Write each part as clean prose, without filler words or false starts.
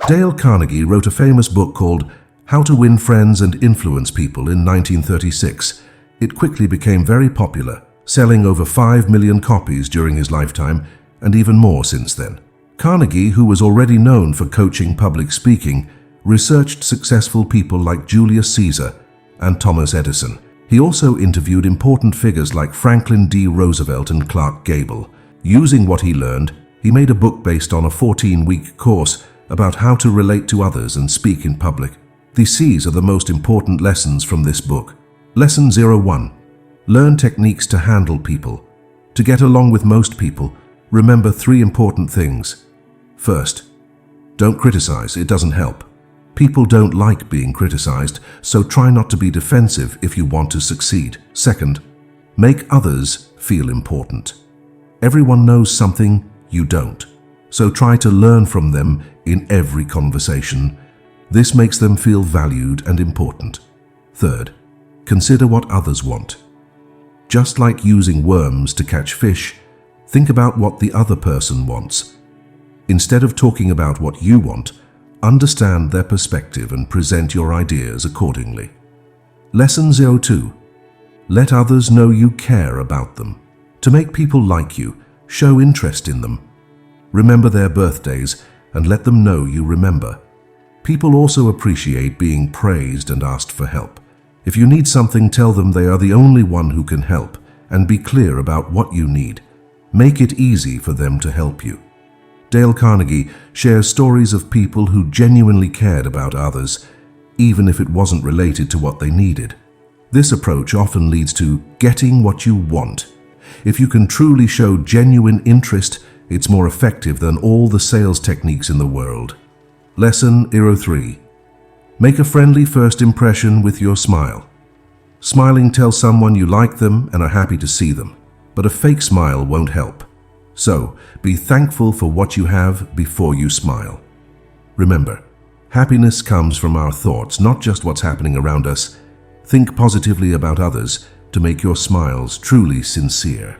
Dale Carnegie wrote a famous book called How to Win Friends and Influence People in 1936. It quickly became very popular, selling over 5 million copies during his lifetime and even more since then. Carnegie, who was already known for coaching public speaking, researched successful people like Julius Caesar and Thomas Edison. He also interviewed important figures like Franklin D. Roosevelt and Clark Gable. Using what he learned, he made a book based on a 14-week course about how to relate to others and speak in public. These are the most important lessons from this book. Lesson 01. Learn techniques to handle people. To get along with most people, remember 3 important things. First, don't criticize, it doesn't help. People don't like being criticized, so try not to be defensive if you want to succeed. Second, make others feel important. Everyone knows something you don't, so try to learn from them in every conversation. This makes them feel valued and important. Third, consider what others want. Just like using worms to catch fish, think about what the other person wants. Instead of talking about what you want, understand their perspective and present your ideas accordingly. Lesson 02. Let others know you care about them. To make people like you, show interest in them. Remember their birthdays and let them know you remember. People also appreciate being praised and asked for help. If you need something, tell them they are the only one who can help, and be clear about what you need. Make it easy for them to help you. Dale Carnegie shares stories of people who genuinely cared about others, even if it wasn't related to what they needed. This approach often leads to getting what you want. If you can truly show genuine interest, it's more effective than all the sales techniques in the world. Lesson 03. Make a friendly first impression with your smile. Smiling tells someone you like them and are happy to see them, but a fake smile won't help. So, be thankful for what you have before you smile. Remember, happiness comes from our thoughts, not just what's happening around us. Think positively about others to make your smiles truly sincere.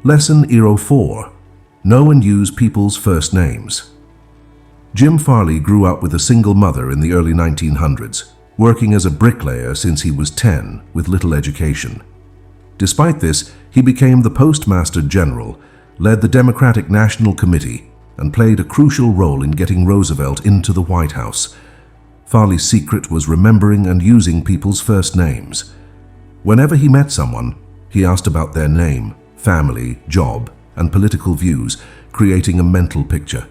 Lesson 04. Know and use people's first names. Jim Farley grew up with a single mother in the early 1900s, working as a bricklayer since he was 10 with little education. Despite this, he became the Postmaster General, led the Democratic National Committee, and played a crucial role in getting Roosevelt into the White House. Farley's secret was remembering and using people's first names. Whenever he met someone, he asked about their name, family, job, and political views, creating a mental picture.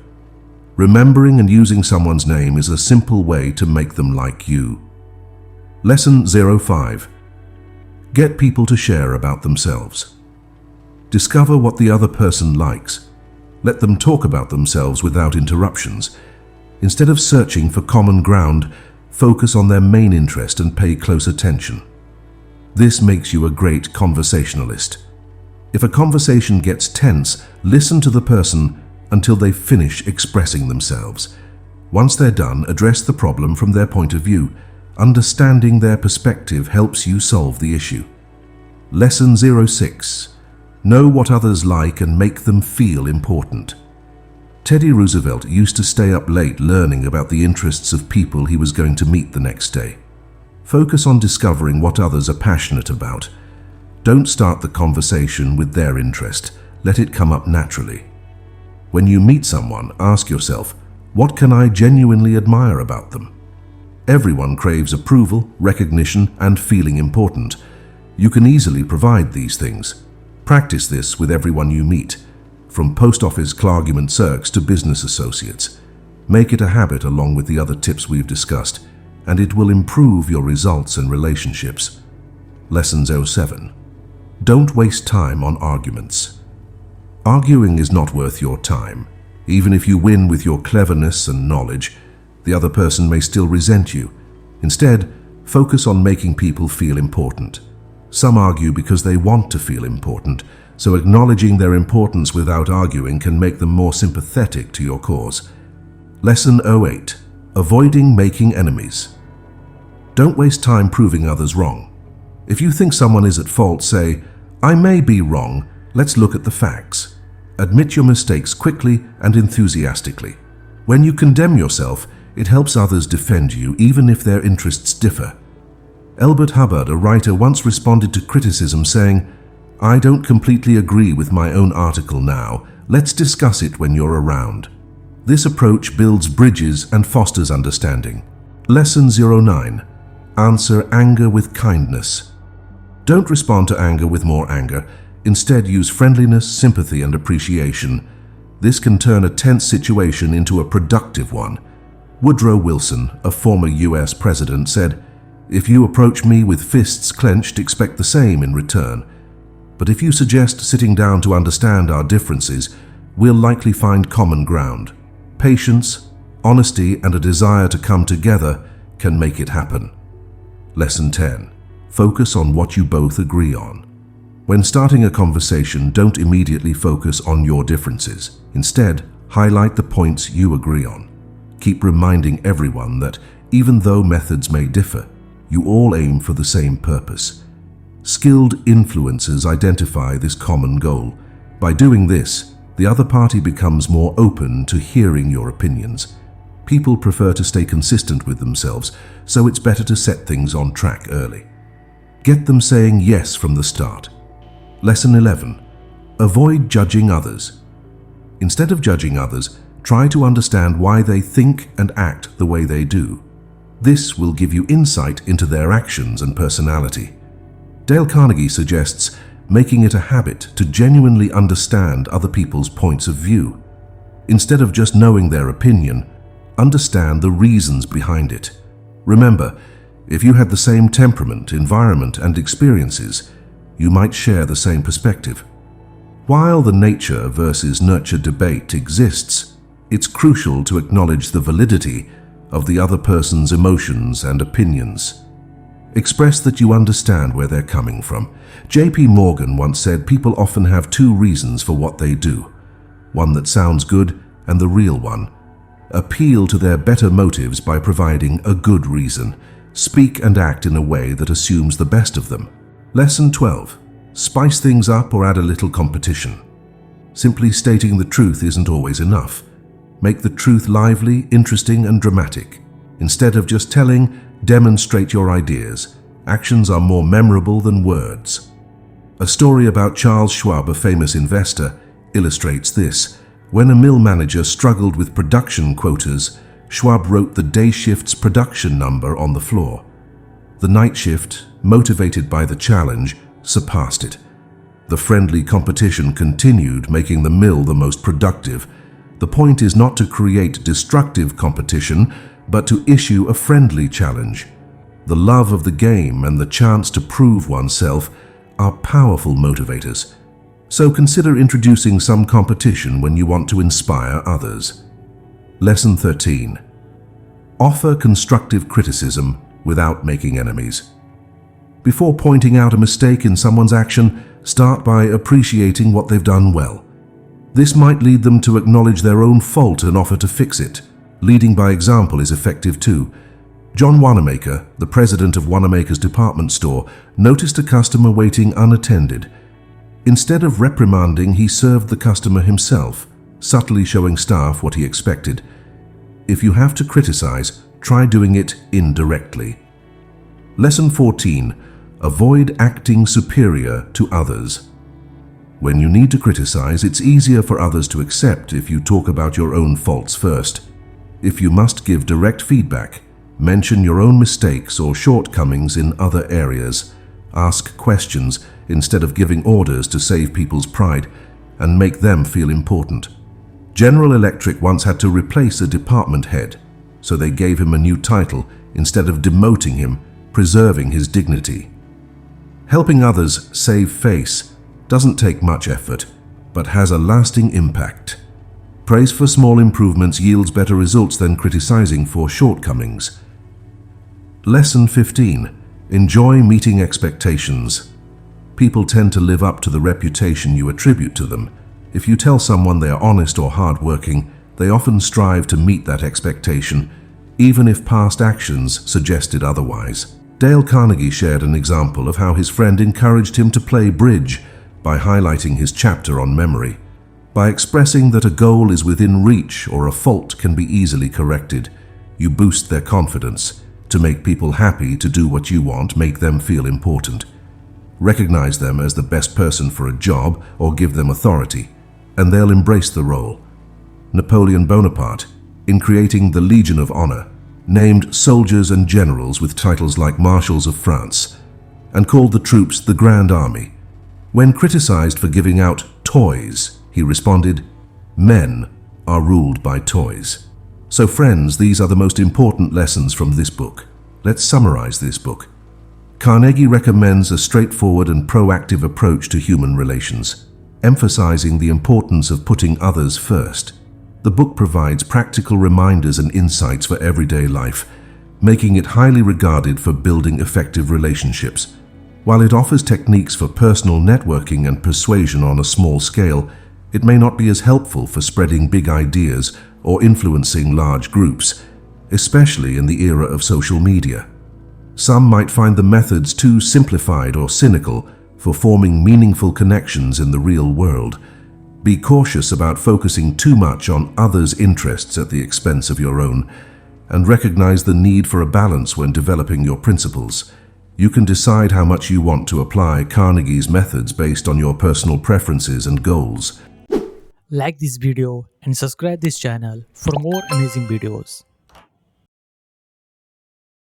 Remembering and using someone's name is a simple way to make them like you. Lesson 05. Get people to share about themselves. Discover what the other person likes. Let them talk about themselves without interruptions. Instead of searching for common ground, focus on their main interest and pay close attention. This makes you a great conversationalist. If a conversation gets tense, listen to the person until they finish expressing themselves. Once they're done, address the problem from their point of view. Understanding their perspective helps you solve the issue. Lesson 06. Know what others like and make them feel important. Teddy Roosevelt used to stay up late learning about the interests of people he was going to meet the next day. Focus on discovering what others are passionate about. Don't start the conversation with their interest. Let it come up naturally. When you meet someone, ask yourself, what can I genuinely admire about them? Everyone craves approval, recognition, and feeling important. You can easily provide these things. Practice this with everyone you meet, from post office clargument circs to business associates. Make it a habit along with the other tips we've discussed, and it will improve your results and relationships. Lesson 07. Don't waste time on arguments. Arguing is not worth your time. Even if you win with your cleverness and knowledge, the other person may still resent you. Instead, focus on making people feel important. Some argue because they want to feel important, so acknowledging their importance without arguing can make them more sympathetic to your cause. Lesson 08. Avoiding making enemies. Don't waste time proving others wrong. If you think someone is at fault, say, I may be wrong, let's look at the facts. Admit your mistakes quickly and enthusiastically. When you condemn yourself, It helps others defend you, even if their interests differ. Elbert Hubbard, a writer, once responded to criticism saying, "I don't completely agree with my own article now. Let's discuss it when you're around." This approach builds bridges and fosters understanding. Lesson 09. Answer anger with kindness. Don't respond to anger with more anger. Instead, use friendliness, sympathy, and appreciation. This can turn a tense situation into a productive one. Woodrow Wilson, a former US president, said, "If you approach me with fists clenched, expect the same in return. But if you suggest sitting down to understand our differences, we'll likely find common ground." Patience, honesty, and a desire to come together can make it happen. Lesson 10. Focus on what you both agree on. When starting a conversation, don't immediately focus on your differences. Instead, highlight the points you agree on. Keep reminding everyone that even though methods may differ, you all aim for the same purpose. Skilled influencers identify this common goal. By doing this, the other party becomes more open to hearing your opinions. People prefer to stay consistent with themselves, so it's better to set things on track early. Get them saying yes from the start. Lesson 11. Avoid judging others. Instead of judging others, try to understand why they think and act the way they do. This will give you insight into their actions and personality. Dale Carnegie suggests making it a habit to genuinely understand other people's points of view. Instead of just knowing their opinion, understand the reasons behind it. Remember, if you had the same temperament, environment, and experiences, you might share the same perspective. While the nature versus nurture debate exists, it's crucial to acknowledge the validity of the other person's emotions and opinions. Express that you understand where they're coming from. J.P. Morgan once said people often have two reasons for what they do, one that sounds good and the real one. Appeal to their better motives by providing a good reason. Speak and act in a way that assumes the best of them. Lesson 12. Spice things up or add a little competition. Simply stating the truth isn't always enough. Make the truth lively, interesting, and dramatic. Instead of just telling, demonstrate your ideas. Actions are more memorable than words. A story about Charles Schwab, a famous investor, illustrates this. When a mill manager struggled with production quotas, Schwab wrote the day shift's production number on the floor. The night shift, motivated by the challenge, surpassed it. The friendly competition continued, making the mill the most productive. The point is not to create destructive competition, but to issue a friendly challenge. The love of the game and the chance to prove oneself are powerful motivators. So consider introducing some competition when you want to inspire others. Lesson 13. Offer constructive criticism without making enemies. Before pointing out a mistake in someone's action, start by appreciating what they've done well. This might lead them to acknowledge their own fault and offer to fix it. Leading by example is effective too. John Wanamaker, the president of Wanamaker's department store, noticed a customer waiting unattended. Instead of reprimanding, he served the customer himself, subtly showing staff what he expected. If you have to criticize, try doing it indirectly. Lesson 14. Avoid acting superior to others. When you need to criticize, it's easier for others to accept if you talk about your own faults first. If you must give direct feedback, mention your own mistakes or shortcomings in other areas. Ask questions instead of giving orders to save people's pride and make them feel important. General Electric once had to replace a department head, so they gave him a new title instead of demoting him, preserving his dignity. Helping others save face doesn't take much effort, but has a lasting impact. Praise for small improvements yields better results than criticizing for shortcomings. Lesson 15. Enjoy meeting expectations. People tend to live up to the reputation you attribute to them. If you tell someone they are honest or hardworking, they often strive to meet that expectation, even if past actions suggested otherwise. Dale Carnegie shared an example of how his friend encouraged him to play bridge by highlighting his chapter on memory. By expressing that a goal is within reach or a fault can be easily corrected, you boost their confidence. To make people happy to do what you want, make them feel important. Recognize them as the best person for a job or give them authority, and they'll embrace the role. Napoleon Bonaparte, in creating the Legion of Honor, named soldiers and generals with titles like Marshals of France, and called the troops the Grand Army. When criticized for giving out toys, he responded, "Men are ruled by toys." So friends, these are the most important lessons from this book. Let's summarize this book. Carnegie recommends a straightforward and proactive approach to human relations, emphasizing the importance of putting others first. The book provides practical reminders and insights for everyday life, making it highly regarded for building effective relationships. While it offers techniques for personal networking and persuasion on a small scale, it may not be as helpful for spreading big ideas or influencing large groups, especially in the era of social media. Some might find the methods too simplified or cynical for forming meaningful connections in the real world. Be cautious about focusing too much on others' interests at the expense of your own, and recognize the need for a balance when developing your principles. You can decide how much you want to apply Carnegie's methods based on your personal preferences and goals. Like this video and subscribe this channel for more amazing videos.